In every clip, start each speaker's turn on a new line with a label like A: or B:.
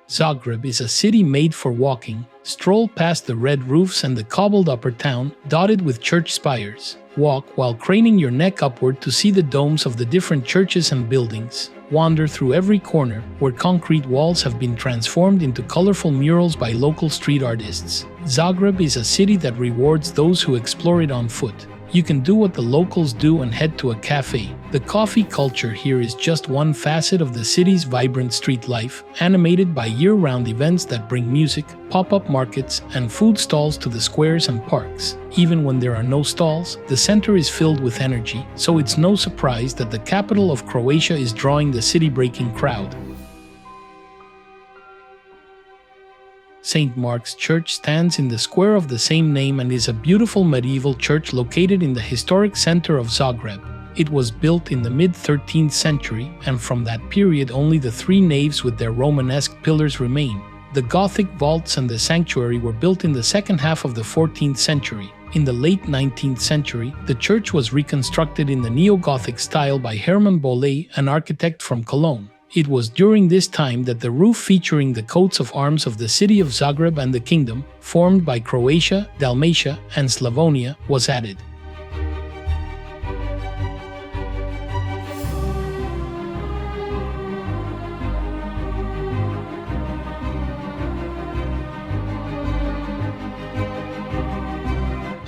A: Zagreb is a city made for walking. Stroll past the red roofs and the cobbled upper town, dotted with church spires. Walk while craning your neck upward to see the domes of the different churches and buildings. Wander through every corner, where concrete walls have been transformed into colorful murals by local street artists. Zagreb is a city that rewards those who explore it on foot. You can do what the locals do and head to a cafe. The coffee culture here is just one facet of the city's vibrant street life, animated by year-round events that bring music, pop-up markets, and food stalls to the squares and parks. Even when there are no stalls, the center is filled with energy, so it's no surprise that the capital of Croatia is drawing the city-breaking crowd. St. Mark's Church stands in the square of the same name and is a beautiful medieval church located in the historic center of Zagreb. It was built in the mid-13th century, and from that period only the three naves with their Romanesque pillars remain. The Gothic vaults and the sanctuary were built in the second half of the 14th century. In the late 19th century, the church was reconstructed in the Neo-Gothic style by Hermann Bolle, an architect from Cologne. It was during this time that the roof featuring the coats of arms of the city of Zagreb and the kingdom, formed by Croatia, Dalmatia, and Slavonia, was added.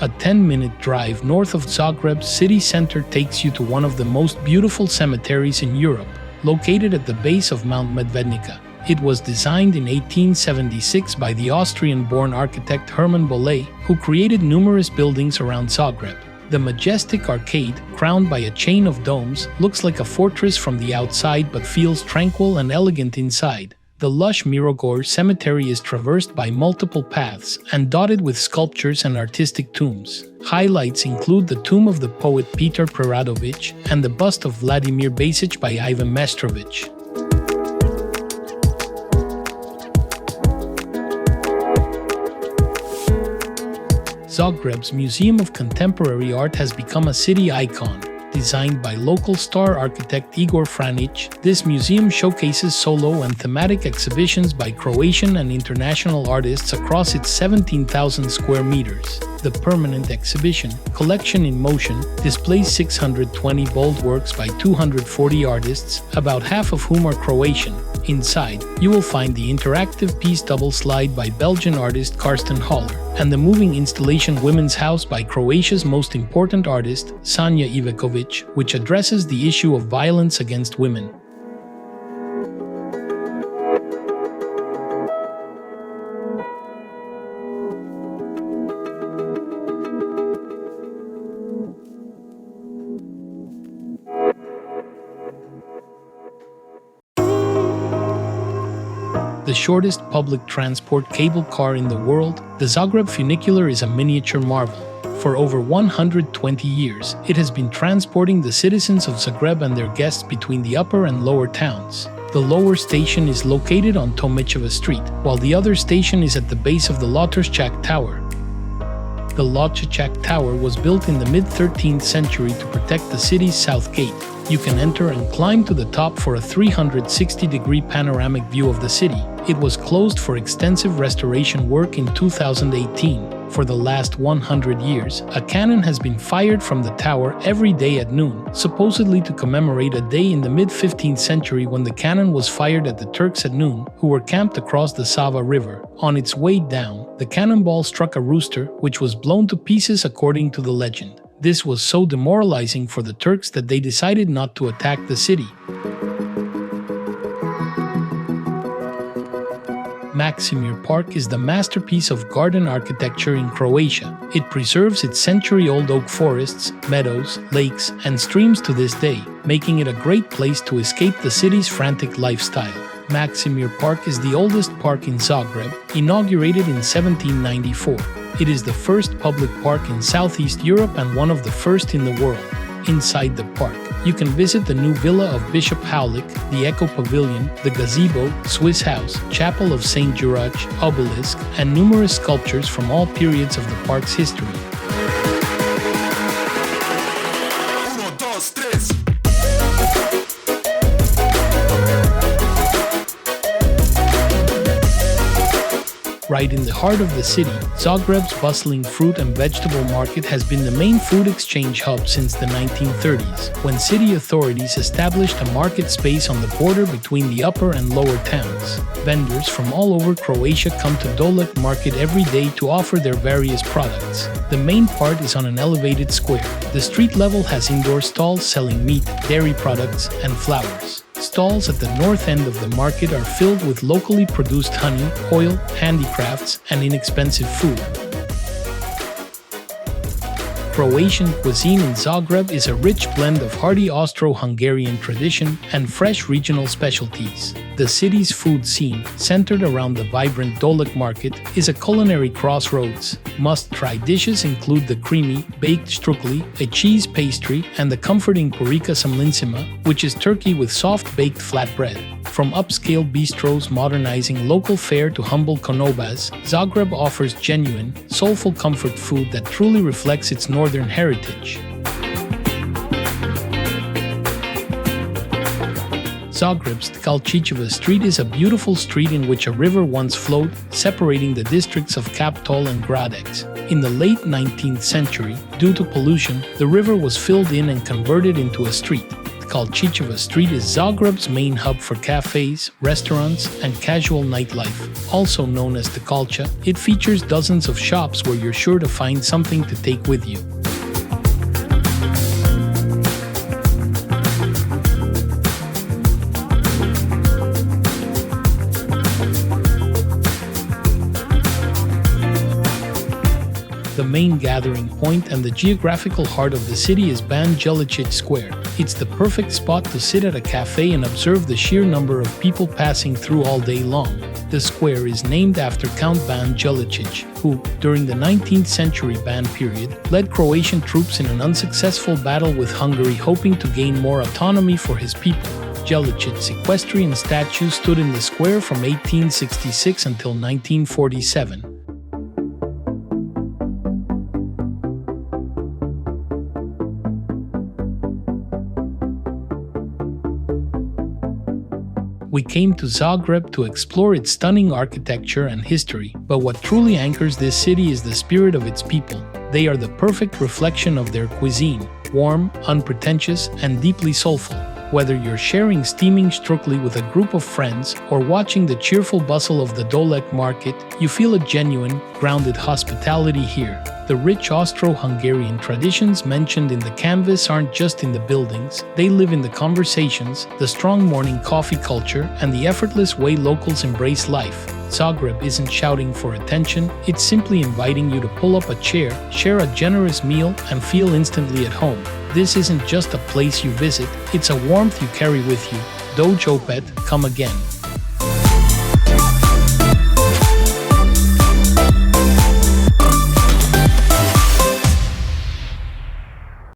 A: A 10-minute drive north of Zagreb's city center takes you to one of the most beautiful cemeteries in Europe, located at the base of Mount Medvednica. It was designed in 1876 by the Austrian-born architect Hermann Bolle, who created numerous buildings around Zagreb. The majestic arcade, crowned by a chain of domes, looks like a fortress from the outside but feels tranquil and elegant inside. The lush Mirogoj cemetery is traversed by multiple paths and dotted with sculptures and artistic tombs. Highlights include the tomb of the poet Peter Preradović and the bust of Vladimir Basic by Ivan Mestrović. Zagreb's Museum of Contemporary Art has become a city icon. Designed by local star architect Igor Franić, this museum showcases solo and thematic exhibitions by Croatian and international artists across its 17,000 square meters. The permanent exhibition, Collection in Motion, displays 620 bold works by 240 artists, about half of whom are Croatian. Inside, you will find the interactive piece Double Slide by Belgian artist Karsten Haller, and the moving installation Women's House by Croatia's most important artist, Sanja Iveković, which addresses the issue of violence against women. The shortest public transport cable car in the world, the Zagreb funicular is a miniature marvel. For over 120 years, it has been transporting the citizens of Zagreb and their guests between the upper and lower towns. The lower station is located on Tomićeva Street, while the other station is at the base of the Ljotićevci Tower. The Ljotićevci Tower was built in the mid-13th century to protect the city's south gate. You can enter and climb to the top for a 360-degree panoramic view of the city. It was closed for extensive restoration work in 2018. For the last 100 years, a cannon has been fired from the tower every day at noon, supposedly to commemorate a day in the mid-15th century when the cannon was fired at the Turks at noon, who were camped across the Sava River. On its way down, the cannonball struck a rooster, which was blown to pieces according to the legend. This was so demoralizing for the Turks that they decided not to attack the city. Maksimir Park is the masterpiece of garden architecture in Croatia. It preserves its century-old oak forests, meadows, lakes, and streams to this day, making it a great place to escape the city's frantic lifestyle. Maksimir Park is the oldest park in Zagreb, inaugurated in 1794. It is the first public park in Southeast Europe and one of the first in the world. Inside the park, you can visit the new Villa of Bishop Haulik, the Eco Pavilion, the gazebo, Swiss House, Chapel of St. Juraj, obelisk, and numerous sculptures from all periods of the park's history. Right in the heart of the city, Zagreb's bustling fruit and vegetable market has been the main food exchange hub since the 1930s, when city authorities established a market space on the border between the upper and lower towns. Vendors from all over Croatia come to Dolek Market every day to offer their various products. The main part is on an elevated square. The street level has indoor stalls selling meat, dairy products, and flowers. Stalls at the north end of the market are filled with locally produced honey, oil, handicrafts, and inexpensive food. Croatian cuisine in Zagreb is a rich blend of hearty Austro-Hungarian tradition and fresh regional specialties. The city's food scene, centered around the vibrant Dolek market, is a culinary crossroads. Must-try dishes include the creamy, baked strukli, a cheese pastry, and the comforting purika samlinsima, which is turkey with soft-baked flatbread. From upscale bistros modernizing local fare to humble konobas, Zagreb offers genuine, soulful comfort food that truly reflects its northern heritage. Zagreb's Tkalčićeva Street is a beautiful street in which a river once flowed, separating the districts of Kaptol and Gradec. In the late 19th century, due to pollution, the river was filled in and converted into a street. Tkalčićeva Street is Zagreb's main hub for cafes, restaurants, and casual nightlife. Also known as Tkalča, it features dozens of shops where you're sure to find something to take with you. The main gathering point and the geographical heart of the city is Ban Jelačić Square. It's the perfect spot to sit at a cafe and observe the sheer number of people passing through all day long. The square is named after Count Ban Jelačić, who, during the 19th century Ban period, led Croatian troops in an unsuccessful battle with Hungary, hoping to gain more autonomy for his people. Jelačić's equestrian statue stood in the square from 1866 until 1947. We came to Zagreb to explore its stunning architecture and history, but what truly anchors this city is the spirit of its people. They are the perfect reflection of their cuisine, warm, unpretentious, and deeply soulful. Whether you're sharing steaming strukli with a group of friends or watching the cheerful bustle of the Dolek market, you feel a genuine, grounded hospitality here. The rich Austro-Hungarian traditions mentioned in the canvas aren't just in the buildings, they live in the conversations, the strong morning coffee culture, and the effortless way locals embrace life. Zagreb isn't shouting for attention, it's simply inviting you to pull up a chair, share a generous meal, and feel instantly at home. This isn't just a place you visit, it's a warmth you carry with you. Dođi opet, come again.